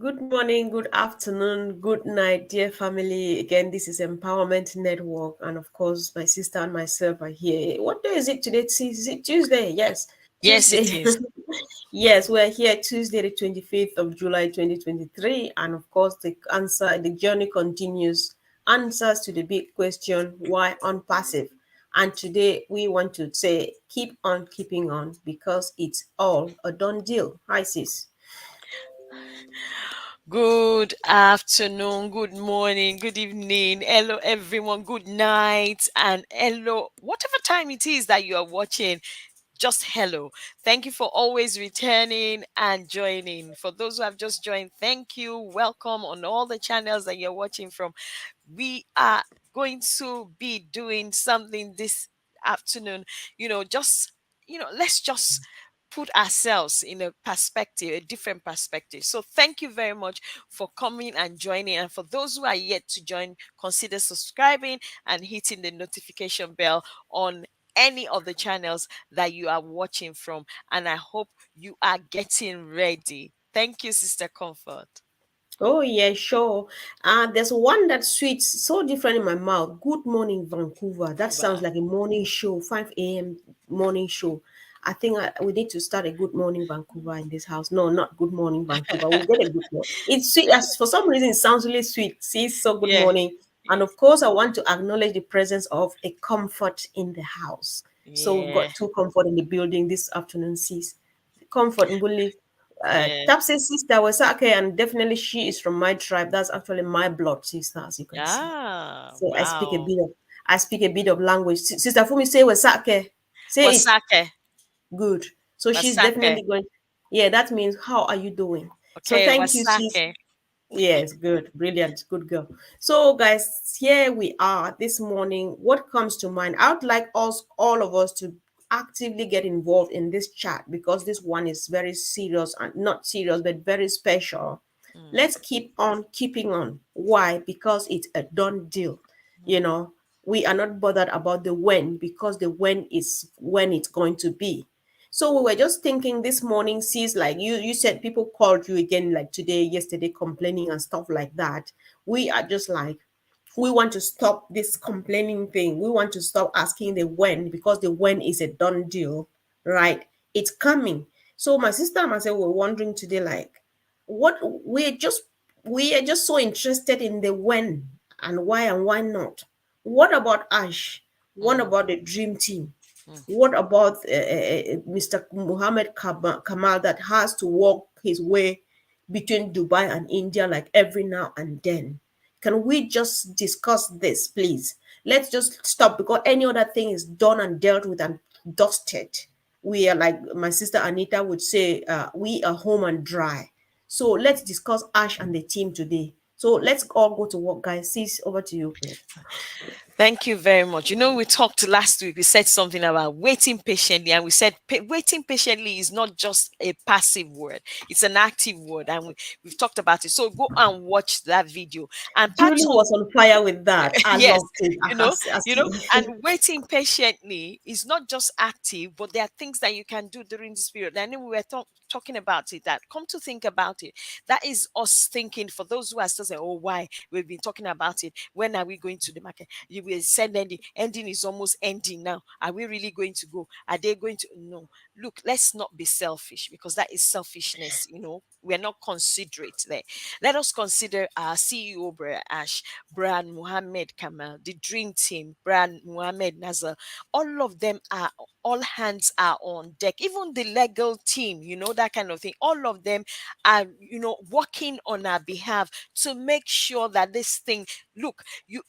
Good morning, good afternoon, good night, dear family. Again, this is Empowerment Network, and of course, my sister and myself are here. What day is it today? Is it Tuesday? Yes, Yes, it Tuesday. is. Yes, we're here Tuesday, the 25th of July, 2023, and of course, the journey continues. Answers to the big question: why unpassive? And today we want to say, keep on keeping on because it's all a done deal. Hi, sis. Good afternoon, good morning, good evening. Hello, everyone. Good night, and hello, whatever time it is that you are watching. Just hello. Thank you for always returning and joining. For those who have just joined, thank you. Welcome on all the channels that you're watching from. We are going to be doing something this afternoon. Let's just put ourselves in a perspective, a different perspective. So thank you very much for coming and joining. And for those who are yet to join, consider subscribing and hitting the notification bell on any of the channels that you are watching from. And I hope you are getting ready. Thank you, Sister Comfort. Oh yeah, sure. There's one that's sweet, so different in my mouth. Good morning, Vancouver. That sounds Cuba. like a morning show, 5 a.m. morning show. I think we need to start a Good Morning Vancouver in this house. No, not Good Morning Vancouver. We'll get a good one. It's sweet. As for some reason, it sounds really sweet. See, so good Yeah. morning. And of course, I want to acknowledge the presence of a comfort in the house. So we've Yeah. got two comfort in the building this afternoon, sis. Comfort Mbuli. Yeah. Tapsi's sister was okay, and definitely she is from my tribe. That's actually my blood sister, as you can see. Ah, So wow. I speak a bit of language. Sister Fumi say Wasake. Say it Wasake. good. So she's Wasake. definitely going. Yeah, that means how are you doing? So Okay, thank you, sis. wasake. Yes, good, brilliant, good girl. So, guys, here we are this morning. What comes to mind? I would like us, all of us, to actively get involved in this chat because this one is very serious and not serious, but very special. Mm, Let's keep on keeping on. Why? Because it's a done deal. You mm, know, we are not bothered about the when because the when is when it's going to be. So we were just thinking this morning, sis, like you said people called you again like today, yesterday, complaining and stuff like that. We are just like, we want to stop this complaining thing. We want to stop asking the when because the when is a done deal, right? It's coming. So my sister and myself were wondering today, like, what we are just so interested in the when and why not. What about Ash? What mm, about the dream team? mm. What about Mr. Muhammad Kamal that has to walk his way between Dubai and India like every now and then? Can we just discuss this, please? Let's just stop because any other thing is done and dealt with and dusted. We are like my sister Anita would say, we are home and dry. So let's discuss Ash and the team today. So let's all go to work, guys. Sis, over to you, please. Thank you very much. We talked last week, we said something about waiting patiently, and we said waiting patiently is not just a passive word, it's an active word. And we've talked about it. So go and watch that video. And part Julie of was on fire with that. I yes, loved it. you know, and waiting patiently is not just active, but there are things that you can do during this period. And then we were talking about it. That come to think about it, that is us thinking. For those who are still saying, "Oh, why we've been talking about it? When are we going to the market?" You will send ending is almost ending now. Are we really going to go? Are they going to? No. Look, let's not be selfish because that is selfishness. We're not considerate there. Let us consider our CEO, Brad Ash, Brad Muhammad Kamal, the Dream Team, Brad Muhammad Nazar. All of them are, all hands are on deck. Even the legal team, that kind of thing. All of them are, working on our behalf to make sure that this thing, look, you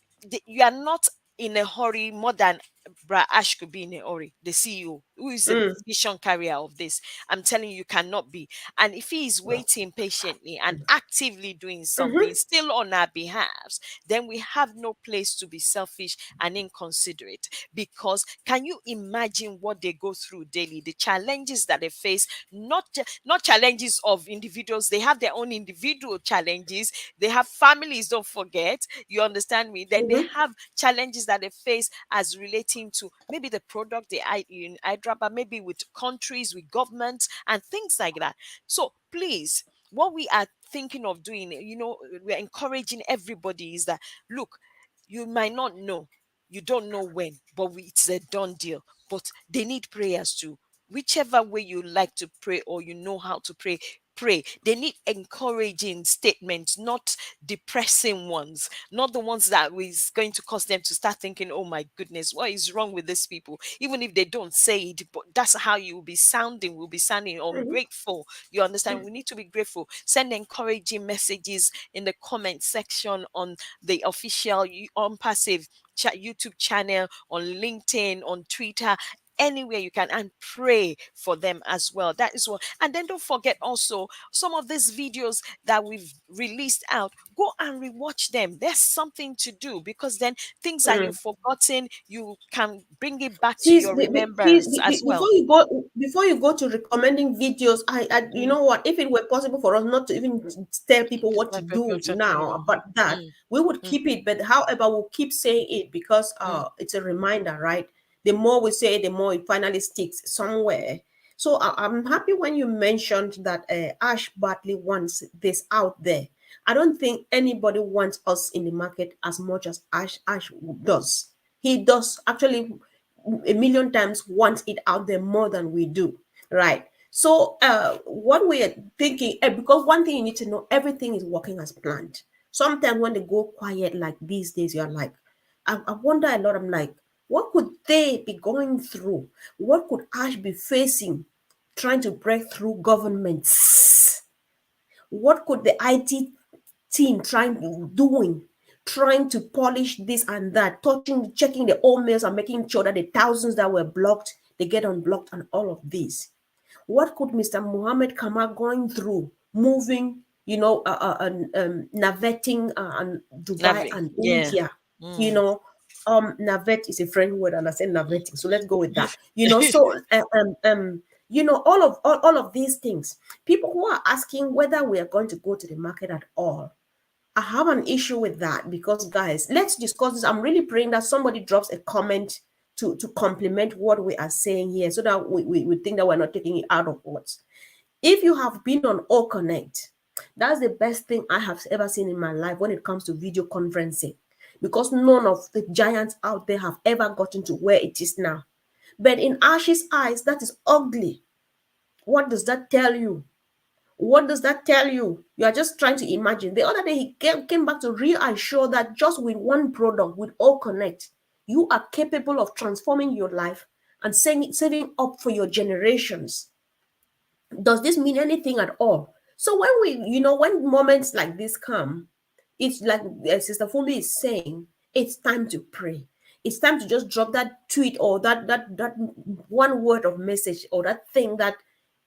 are not in a hurry more than Brad Ash could be in a hurry, the CEO, who is the Mm, vision carrier of this. I'm telling you, cannot be. And if he is waiting patiently and actively doing something mhm. still on our behalf, then we have no place to be selfish and inconsiderate. Because can you imagine what they go through daily, the challenges that they face? Not challenges of individuals, they have their own individual challenges, they have families, don't forget, you understand me? Then they Mhm. have challenges that they face as relating to maybe the product they in Hyderabad, maybe with countries, with governments, and things like that. So please, what we are thinking of doing, we're encouraging everybody is that, look, you might not know, you don't know when, but it's a done deal. But they need prayers too. Whichever way you like to pray or you know how to pray, pray. They need encouraging statements, not depressing ones, not the ones that is going to cause them to start thinking, oh my goodness, what is wrong with these people? Even if they don't say it, but that's how you will be sounding. We'll be sounding Mhm. ungrateful. You understand? We need to be grateful. Send encouraging messages in the comment section on the official on passive YouTube channel, on LinkedIn, on Twitter, anywhere you can, and pray for them as well. That is what. And then don't forget also some of these videos that we've released out, go and rewatch them. There's something to do, because then things that you've Mm. forgotten, you can bring it back to Please, your remembrance as well. before you go to recommending videos, you Mm. know what? If it were possible for us not to even tell people what to Like people do to do. now about that, Mm, we would mm, keep it. But however, we'll keep saying it because mm. it's a reminder, right? The more we say it, the more it finally sticks somewhere. So I'm happy when you mentioned that Ash Bartley wants this out there. I don't think anybody wants us in the market as much as Ash does. He does actually a million times want it out there more than we do, right? So what we are thinking, because one thing you need to know, everything is working as planned. Sometimes when they go quiet like these days, you're like, I wonder a lot. I'm like, what could they be going through? What could Ash be facing trying to break through governments? What could the IT team trying to polish this and that, touching, checking the old mails and making sure that the thousands that were blocked, they get unblocked and all of this. What could Mr. Muhammad Kamal going through, moving, navetting and Dubai Navi. and Yeah. India, you Mm. know, navet is a French word and I said navetting, so let's go with that. So all of these things, people who are asking whether we are going to go to the market at all, I have an issue with that because, guys, let's discuss this. I'm really praying that somebody drops a comment to complement what we are saying here so that we think that we're not taking it out of words. If you have been on All Connect, that's the best thing I have ever seen in my life when it comes to video conferencing, because none of the giants out there have ever gotten to where it is now. But in Ash's eyes, that is ugly. What does that tell you? What does that tell you? You are just trying to imagine. The other day, he came back to reassure that just with one product, with All Connect, you are capable of transforming your life and saving up for your generations. Does this mean anything at all? So when moments like this come, it's like Sister Fumi is saying, it's time to pray. It's time to just drop that tweet or that one word of message or that thing that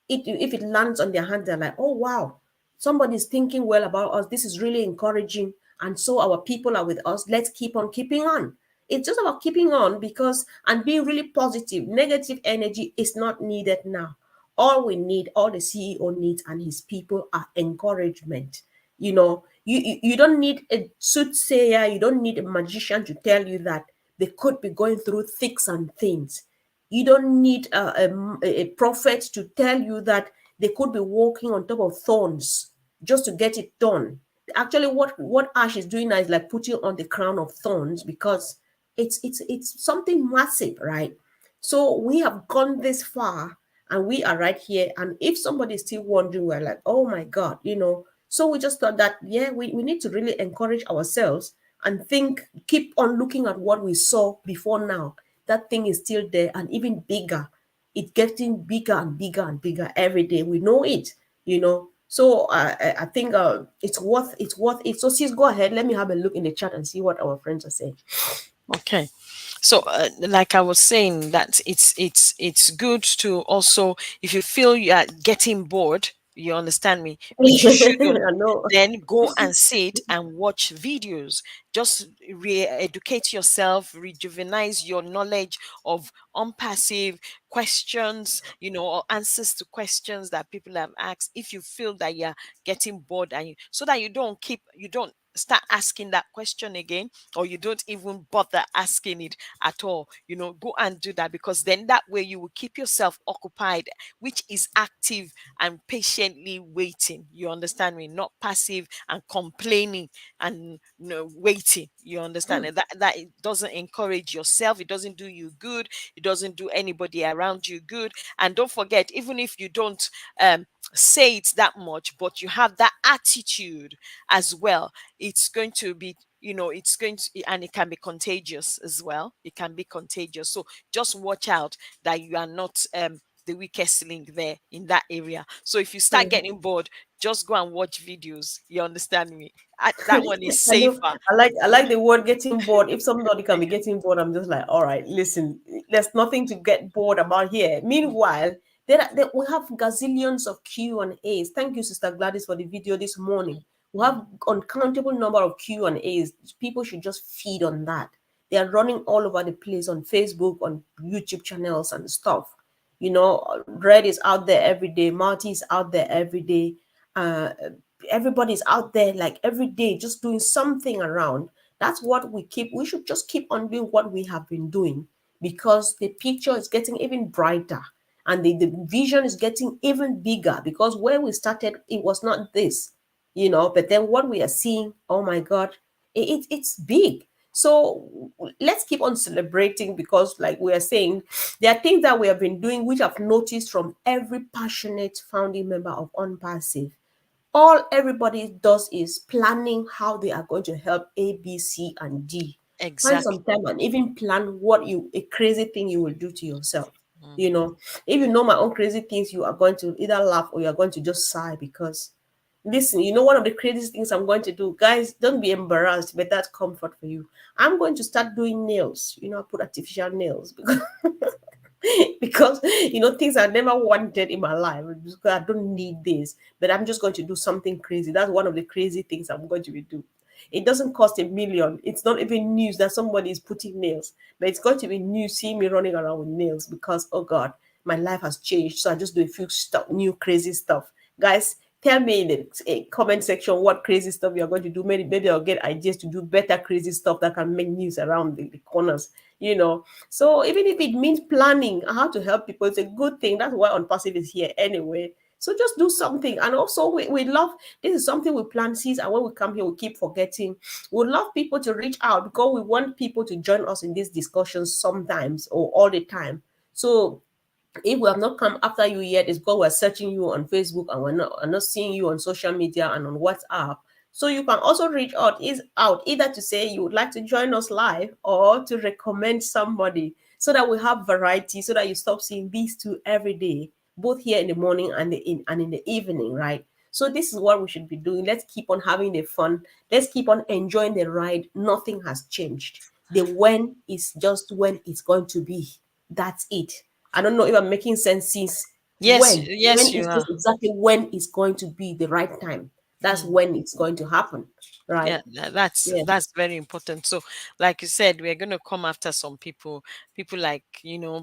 if it lands on their hand, they're like, oh wow, somebody's thinking well about us. This is really encouraging. And so our people are with us. Let's keep on keeping on. It's just about keeping on because and being really positive. Negative energy is not needed now. All we need, all the CEO needs and his people are encouragement. You don't need a soothsayer, you don't need a magician to tell you that they could be going through thicks and thins. You don't need a prophet to tell you that they could be walking on top of thorns just to get it done. Actually, what Ash is doing now is like putting on the crown of thorns because it's something massive, right? So we have gone this far and we are right here. And if somebody is still wondering, we're like, oh my God. So we just thought that, yeah, we need to really encourage ourselves and keep on looking at what we saw before now. That thing is still there and even bigger. It's getting bigger and bigger and bigger every day. We know it. So I think it's worth it. So sis, go ahead. Let me have a look in the chat and see what our friends are saying. Okay. So, like I was saying, that it's good to also, if you feel you are getting bored, you understand me, which you shouldn't, I know. then go and sit and watch videos. Just re-educate yourself, rejuvenize your knowledge of unpassive questions, or answers to questions that people have asked. If you feel that you're getting bored, so that you don't start asking that question again, or you don't even bother asking it at all, go and do that, because then that way you will keep yourself occupied, which is active and patiently waiting. You understand me? Not passive and complaining and waiting. You understand? And that it doesn't encourage yourself. It doesn't do you good. It doesn't do anybody around you good. And don't forget, even if you don't say it that much, but you have that attitude as well, it's going to be, it's going to, and it can be contagious as well. It can be contagious. So just watch out that you are not the weakest link there in that area. So if you start getting bored, just go and watch videos. You understand me? That one is I know. safer. I like the word getting bored. If somebody can be getting bored, I'm just like, all right, listen, there's nothing to get bored about here. Meanwhile, we have gazillions of Q and A's. Thank you, Sister Gladys, for the video this morning. We have uncountable number of Q and A's. People should just feed on that. They are running all over the place on Facebook, on YouTube channels and stuff. Red is out there every day. Marty is out there every day. Uh, Everybody's out there like every day just doing something around. That's what we should just keep on doing what we have been doing, because the picture is getting even brighter, and the vision is getting even bigger, because where we started it was not this, but then what we are seeing, oh my god, it's big. So let's keep on celebrating, because like we are saying, there are things that we have been doing which I've noticed from every passionate founding member of ONPASSIVE. All everybody does is planning how they are going to help A, B, C, and D. Find Exactly. some time and even plan a crazy thing you will do to yourself. You Mhm. know, if you know my own crazy things, you are going to either laugh or you are going to just sigh, because listen, one of the craziest things I'm going to do, guys, don't be embarrassed, but that's comfort for you. I'm going to start doing nails. Put artificial nails because because things I never wanted in my life, because I don't need this, but I'm just going to do something crazy. That's one of the crazy things I'm going to be doing. It doesn't cost a million. It's not even news that somebody is putting nails, but it's going to be news seeing me running around with nails, because oh god, my life has changed. So I just do a few stuff, new crazy stuff. Guys, tell me in the comment section what crazy stuff you're going to do. Maybe I'll get ideas to do better crazy stuff that can make news around the corners. So even if it means planning how to help people, it's a good thing. That's why Unpassive is here anyway. So just do something. And also we love, this is something we plan sees, and when we come here we keep forgetting. We love people to reach out, because we want people to join us in these discussions sometimes or all the time. So if we have not come after you yet, it's because we're searching you on Facebook and we're not seeing you on social media and on WhatsApp. So you can also reach out either to say you would like to join us live, or to recommend somebody, so that we have variety, so that you stop seeing these two every day, both here in the morning and in the evening, right? So this is what we should be doing. Let's keep on having the fun. Let's keep on enjoying the ride. Nothing has changed. The when is just when it's going to be. That's it. I don't know if I'm making sense, since Yes, when yes, you is are. just exactly when it's going to be the right time. That's Mm. when it's going to happen, right? Yeah, that's Yeah. that's very important. So, like you said, we're going to come after some people like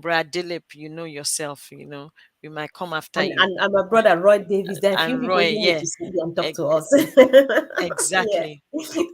Brad Dillip. You know yourself. We might come after And, you. and and my brother Roy Davis. There are a few And people Roy, who need yeah, to sit here and talk e- to us. Yeah. exactly.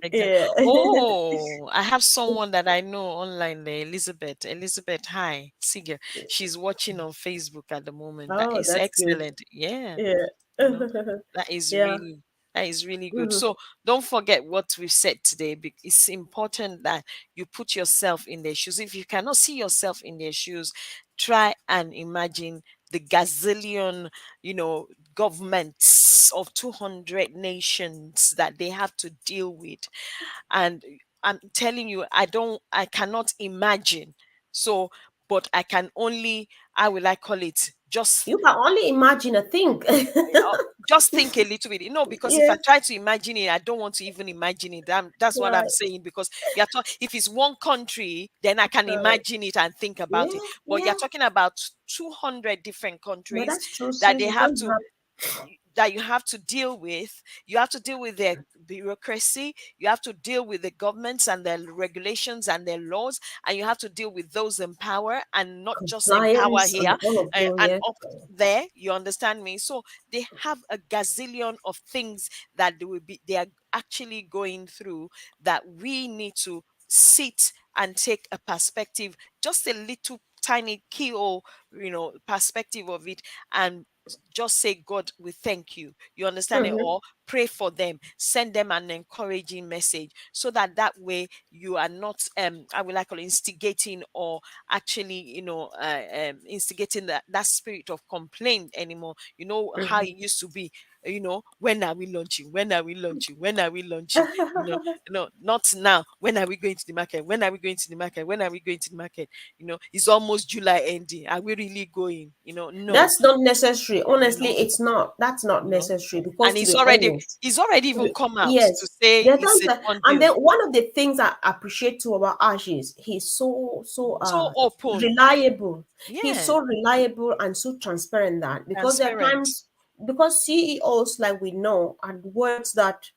Exactly. Yeah. Oh, I have someone that I know online there, Elizabeth. Elizabeth, hi, Siger. She's watching on Facebook at the moment. That Oh, is that's good. excellent. Yeah, Yeah. you know, that is Yeah. really that is really good. Mhm. So don't forget what we've said today. It's important that you put yourself in their shoes. If you cannot see yourself in their shoes, try and imagine the gazillion, you know, governments of 200 nations that they have to deal with. And I'm telling you, I cannot imagine. So, but I can only, how will I call it, You can only imagine a thing. uh, just think a little bit. Because if Yeah. I try to imagine it, I don't want to even imagine it. That's what I'm Right. saying. Because if it's one country, then I can Right. imagine it and think about Yeah. it. But you're Yeah. talking about 200 different But countries that's true, that sis. they You have don't to have. that you have to deal with. You have to deal with their bureaucracy. You have to deal with the governments and their regulations and their laws, and you have to deal with those in power, and not just in power Compliance and here, all of those, and yeah. up there. You understand me? So they have a gazillion of things that they are actually going through, that we need to sit and take a perspective, just a little tiny keyhole, perspective of it, and just say, God, we thank you. You understand it? Mm-hmm. Or pray for them, send them an encouraging message, so that way you are not, I will like call it, instigating, or actually, instigating that spirit of complaint anymore. You know how it used to be. When are we launching? When are we launching? When are we launching? Not now. When are we going to the market? When are we going to the market? When are we going to the market? It's almost July ending. Are we really going? No. That's not necessary. you Honestly, know it's not. That's not you know necessary and because, to he's be already honest, he's already even come out to yes, say there are it's times a that, done and deal. then one of the things I appreciate too about Ash is he's so So open. reliable. He's Yeah. so reliable and so transparent, that because there are Transparent. times, because CEOs, like we know, and words that,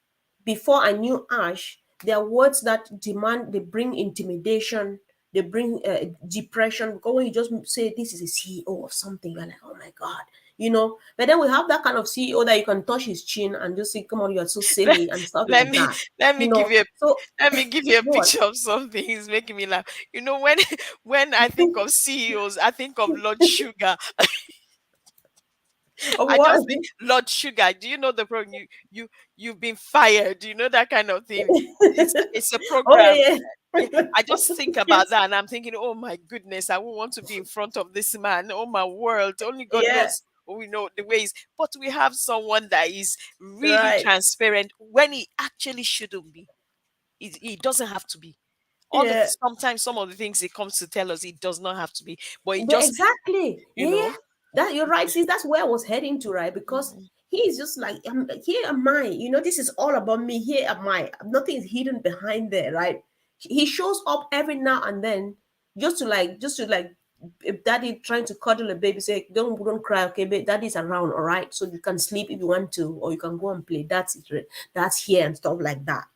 before I knew Ash, there are words that demand, they bring intimidation, they bring depression. Because when you just say this is a CEO of something, you're like, oh my god, But then we have that kind of CEO that you can touch his chin and just say, come on, you're so let, silly and stuff let like me that. let me You give know, you a so let me give you a what? picture of something. It's making me laugh. When when I think of CEOs, I think of Lord Sugar. Of I what? just think Lord Sugar. Do you know the program? You've been fired. Do you know that kind of thing? It's a Oh program. yeah, Yeah, yeah. I just think about Yes. that, and I'm thinking, oh my goodness, I won't want to be in front of this man. Oh my world, only God Yeah. knows. We know the ways, but we have someone that is really Right. transparent when he actually shouldn't be. He doesn't have to be. Yeah. Sometimes some of the things he comes to tell us, it does not have to be, but it But just, exactly. you Yeah, yeah. know, That you're right. See, that's where I was heading to, right? Because Mhm. he's just like, here am I. This is all about me. Here am I. Nothing is hidden behind there, right? He shows up every now and then, just to like, if daddy trying to cuddle a baby, say, don't cry, okay, babe, daddy's around, all right? So you can sleep if you want to, or you can go and play. That's it. That's here and stuff like that.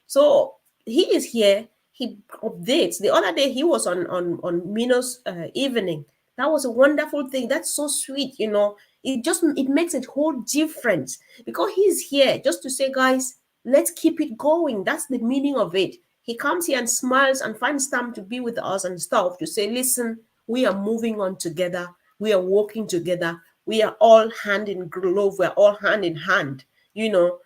So he is here. He updates. The other day he was on Mino's evening. That was a wonderful thing. That's so sweet. It makes a whole difference because he's here just to say, guys, let's keep it going. That's the meaning of it. He comes here and smiles and finds time to be with us and stuff, to say, listen, we are moving on together. We are working together. We are all hand in glove. We're all hand in hand.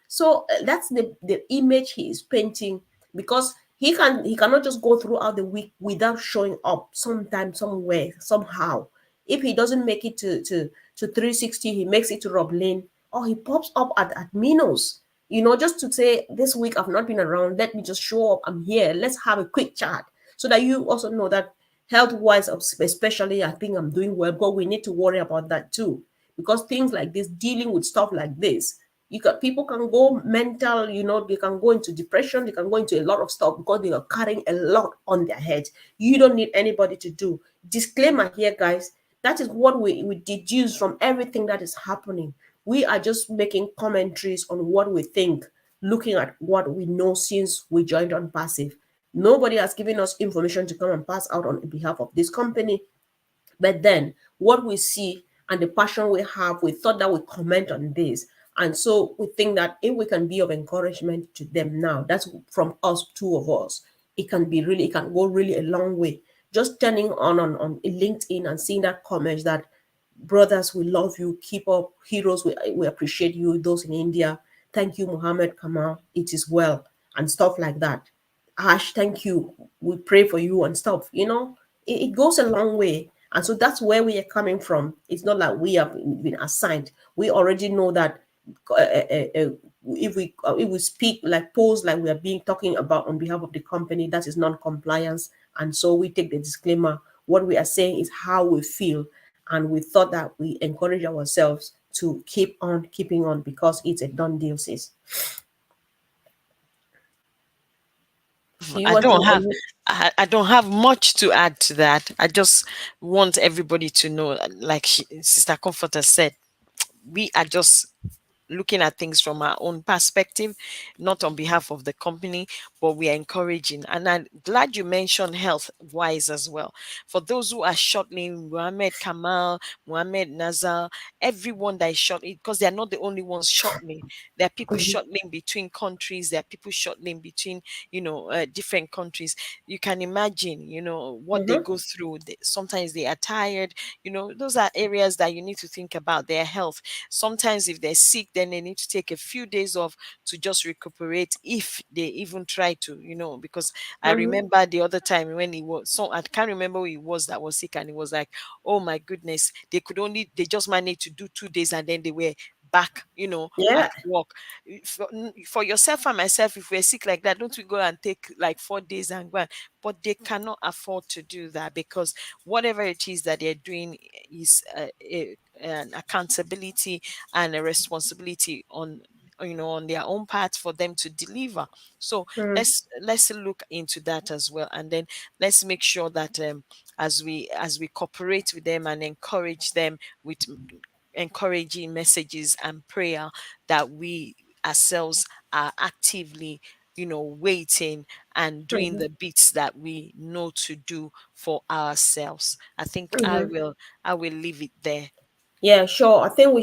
So that's the image he is painting, because he cannot just go throughout the week without showing up sometime, somewhere, somehow. If he doesn't make it to 360, he makes it to Rob Lane, or he pops up at Minos, just to say, this week I've not been around, let me just show up, I'm here, let's have a quick chat, so that you also know that health wise, especially, I think I'm doing well. But we need to worry about that too, because things like this, dealing with stuff like this, people can go mental, they can go into depression, they can go into a lot of stuff because they are carrying a lot on their heads. You don't need anybody to do. Disclaimer here, guys. That is what we deduce from everything that is happening. We are just making commentaries on what we think, looking at what we know since we joined on passive. Nobody has given us information to come and pass out on behalf of this company. But then what we see and the passion we have, we thought that we comment on this. And so we think that if we can be of encouragement to them now, that's from us, two of us, it can go really a long way. Just turning on LinkedIn and seeing that comment that, brothers, we love you, keep up, heroes, we appreciate you, those in India, thank you, Muhammad Kamal, it is well, and stuff like that. Ash, thank you, we pray for you and stuff. It goes a long way. And so that's where we are coming from. It's not like we have been assigned. We already know that if we speak, like, pose like we are being talking about on behalf of the company, that is non-compliance. And so we take the disclaimer. What we are saying is how we feel, and we thought that we encourage ourselves to keep on keeping on, because it's a done deal, sis. You I want to don't have unmute? I don't have much to add to that. I just want everybody to know, like Sister Comforter said, we are just looking at things from our own perspective, not on behalf of the company, but we are encouraging. And I'm glad you mentioned health wise as well. For those who are shuttling, Muhammad Kamal, Muhammad Nazar, everyone that is shuttling, because they are not the only ones shuttling. There are people Mhm. shuttling between countries. There are people shuttling between, different countries. You can imagine, what they Mhm. go through. Sometimes they are tired. Those are areas that you need to think about their health. Sometimes if they're sick, then they need to take a few days off to just recuperate, if they even try to, because I Mhm. remember the other time when he was, so I can't remember who he was that was sick, and it was like, oh my goodness, they just managed to do 2 days, and then they were back, Yeah. at work. For yourself and myself, if we're sick like that, don't we go and take like 4 days and go? But they cannot afford to do that, because whatever it is that they're doing is an accountability and a responsibility on their own part for them to deliver. So Mhm. let's look into that as well, and then let's make sure that as we cooperate with them and encourage them with encouraging messages and prayer, that we ourselves are actively waiting and doing Mhm. the bits that we know to do for ourselves. I think i Mhm. will i will leave it there. Yeah, sure. I think we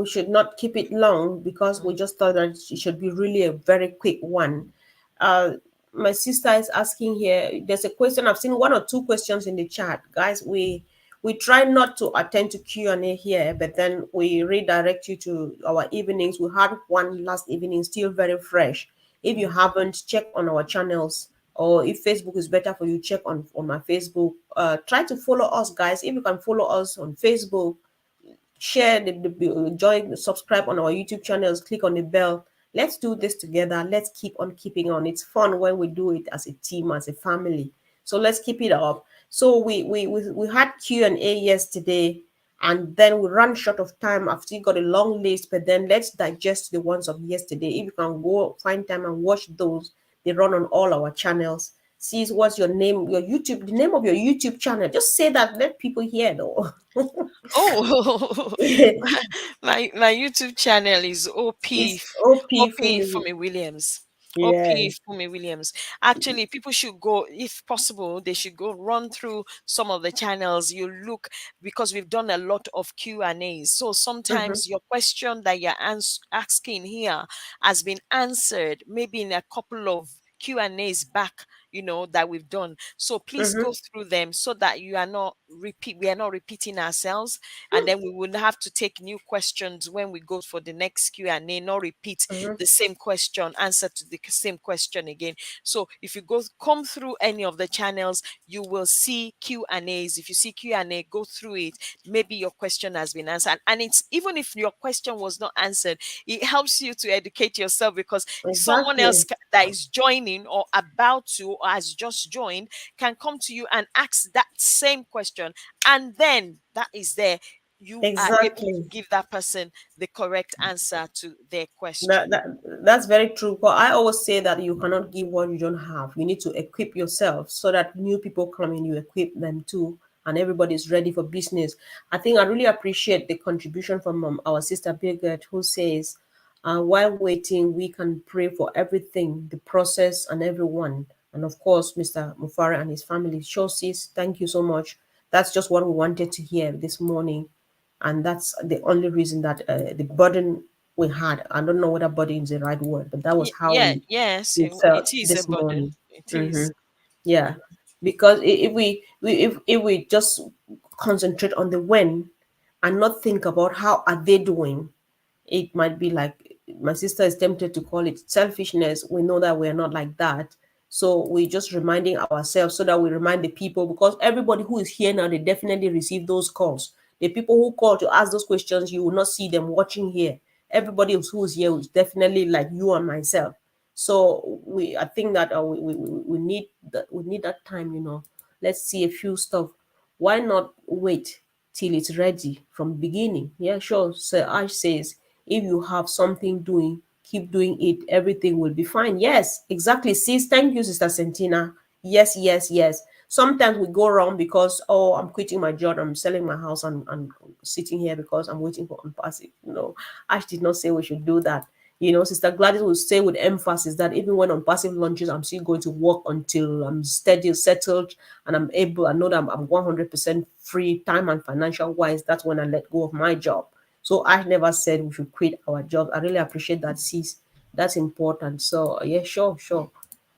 should not keep it long because we Mm. just thought that it should be really a very quick one. Uh, my sister is asking here. There's a question. I've seen one or two questions in the chat, guys. We try not to attend to Q&A here, but then we redirect you to our evenings. We had one last evening, still very fresh. If you Mm. haven't, check on our channels, or if Facebook is better for you, check on my Facebook. Try to follow us, guys. If you can follow us on Facebook, share join, subscribe on our YouTube channels, click on the bell. Let's do this together. Let's keep on keeping on. It's fun when we do it as a team, as a family. So let's keep it up. So we had Q&A yesterday, and then we ran short of time. I've still got a long list, but then let's digest the ones of yesterday. If you can go find time and watch those, they run on all our channels. See what's your name, your YouTube, the name of your YouTube channel. Just say that, let people hear though. Oh, my YouTube channel is It's OP OP Fumi. Fumi Williams. OP Yes. Fumi Williams. Actually, people should go, if possible, they should go run through some of the channels. You look, because we've done a lot of Q&As. So Mm-hmm. sometimes your question that you're asking here has been answered maybe in a couple of Q&As back, that we've done. So please Mm-hmm. go through them, so that we are not repeating ourselves, and then we will have to take new questions when we go for the next Q&A, not repeat Mm-hmm. the same question, answer to the same question again. So if you come through any of the channels, you will see Q&As. If you see Q&A, go through it. Maybe your question has been answered, and it's even if your question was not answered, it helps you to educate yourself, because someone else Exactly. that is joining or about to or has just joined can come to you and ask that same question, and then that is there, you are able to Exactly. give that person the correct answer to their That, question. that that's very true. But I always say that you cannot give what you don't have. You need to equip yourself so that new people come in, you equip them too, and everybody's ready for business. I think I really appreciate the contribution from our sister Birgit, who says, while waiting, we can pray for everything, the process, and everyone. And of course, Mr. Mufara and his family. Sure, sis, thank you so much. That's just what we wanted to hear this morning, and that's the only reason that the burden we had. I don't know whether burden is the right word, but that was how Yeah, yes, we felt it is a this burden. morning. It Hmm. is. Yeah, because if we just concentrate on the when and not think about how are they doing, it might be like my sister is tempted to call it selfishness. We know that we're not like that. So we're just reminding ourselves so that we remind the people, because everybody who is here now, they definitely receive those calls. The people who call to ask those questions, you will not see them watching here. Everybody who is here is definitely like you and myself. So I think that we need that time. Let's see a few stuff. Why not wait till it's ready from beginning? Yeah, sure. Sir Ash says, if you have something doing, keep doing it. Everything will be fine. Yes, exactly. Sis, thank you, Sister Sentina. Yes, yes, yes. Sometimes we go wrong because, oh, I'm quitting my job, I'm selling my house, and sitting here because I'm waiting for unpassive. No, Ash did not say we should do that. Sister Gladys will say with emphasis that even when unpassive launches, I'm still going to work until I'm steady, settled, and I'm able. I know that I'm 100% free, time and financial wise. That's when I let go of my job. So I never said we should quit our job. I really appreciate that, sis. That's important. So yeah, sure, sure.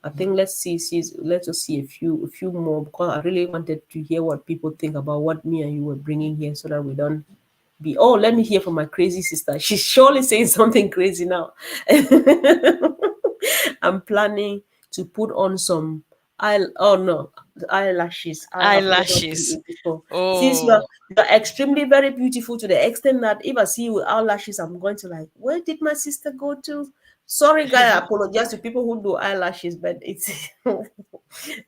I think let's just see a few more, because I really wanted to hear what people think about what me and you were bringing here, so that we don't be, oh, let me hear from my crazy sister. She's surely saying something crazy now. I'm planning to put on some oh no, eyelashes. I have never done Eyelashes. it before. Since you're Oh. you're extremely very beautiful, to the extent that if I see you with eyelashes, I'm going to like, where did my sister go to? Sorry, guy, I apologize to people who do eyelashes, but it's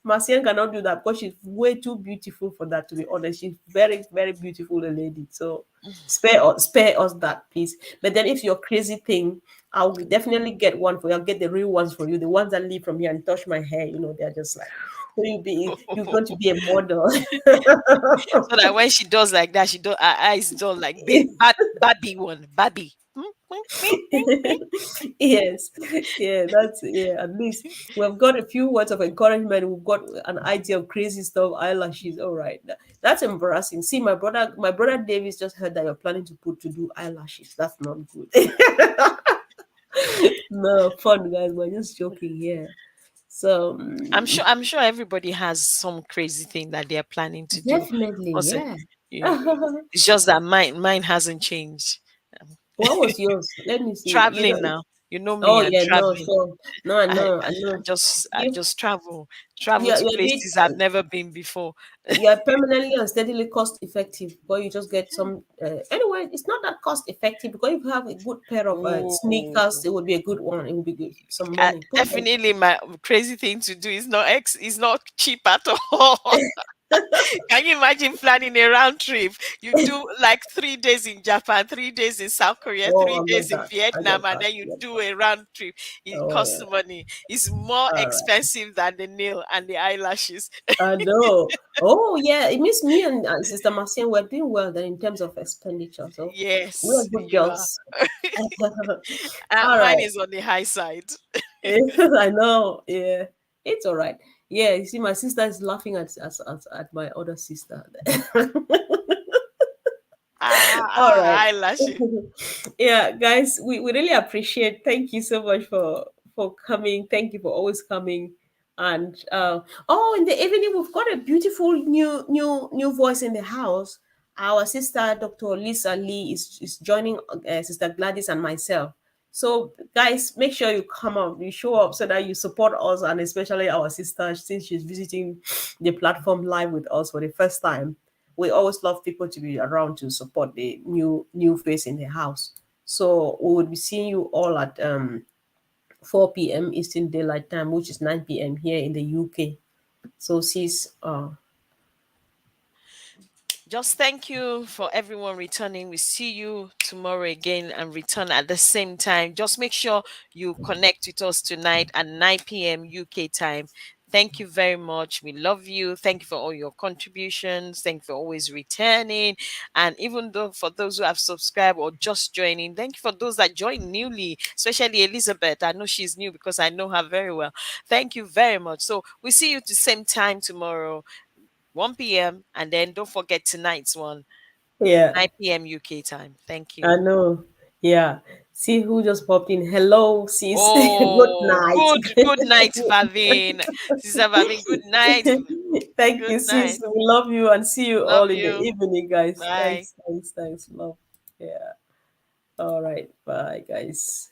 Marcian cannot do that because she's way too beautiful for that, to be honest. She's very, very beautiful, the lady. So spare us that, please. But then if you're crazy thing, I'll definitely get one for you. I'll get the real ones for you. The ones that leave from here and touch my hair, they're just like, so you're going to be a model. So that when she does like that, she do her eyes done like Barbie one. Barbie. Yes, yeah, at least we've got a few words of encouragement. We've got an idea of crazy stuff, eyelashes. All right, that's embarrassing. See, my brother Davis just heard that you're planning to do eyelashes. That's not good. No fun, guys. We're just joking here. So I'm sure everybody has some crazy thing that they're planning to do. definitely, Also, yeah. it's just that mine hasn't changed. Um, What was yours? Let me see. You Traveling know. now. You know me Oh and yeah, no, traveling. sure. No, I I, know, I I know. I You, just travel to you're a bit. places I've never been before. You're permanently and steadily cost effective, because you just get some. Anyway, it's not that cost effective, because if you have a good pair of sneakers, Ooh. it would be a good one. It would be good. Some money. Put them. Definitely my crazy thing to do is not cheap at all. Can you imagine planning a round trip? You do like 3 days in Japan, 3 days in South Korea, Oh, three I get days in that. I Vietnam, get and that. then I you get do that. a round trip. It Oh costs yeah. money. It's more All right. expensive than the nail and the eyelashes. I know. Oh yeah. It means me and Sister Marcin, we're doing well then in terms of expenditure. So we are Yes, good you are. girls. All Mine right. is on the high side. I know. Yeah, it's all right. Yeah, you see, my sister is laughing at my other sister. All right. Eyelashes. Yeah, guys, we really appreciate. Thank you so much for coming. Thank you for always coming. And oh, in the evening we've got a beautiful new voice in the house. Our sister Dr. Lisa Lee is joining Sister Gladys and myself. So guys, make sure you come up, you show up, so that you support us, and especially our sister, since she's visiting the platform live with us for the first time. We always love people to be around to support the new face in the house. So we will be seeing you all at 4 p.m. Eastern Daylight Time, which is 9 p.m. here in the UK. So sis, Just thank you for everyone returning. We see you tomorrow again and return at the same time. Just make sure you connect with us tonight at 9 p.m. UK time. Thank you very much. We love you. Thank you for all your contributions. Thank you for always returning. And even though for those who have subscribed or just joining, thank you for those that joined newly, especially Elizabeth. I know she's new because I know her very well. Thank you very much. So we see you at the same time tomorrow. 1 p.m. And then don't forget tonight's one, yeah, 9 p.m. UK time. Thank I you. know. Yeah. See who just popped in. Hello, sis. Good Oh, night. good night, Vavin. Sister Vavin, good night. Thank Good you, night. sis. We love you and see you Love all in the you. evening, guys. Bye. Thanks. Love. Yeah. All right. Bye, guys.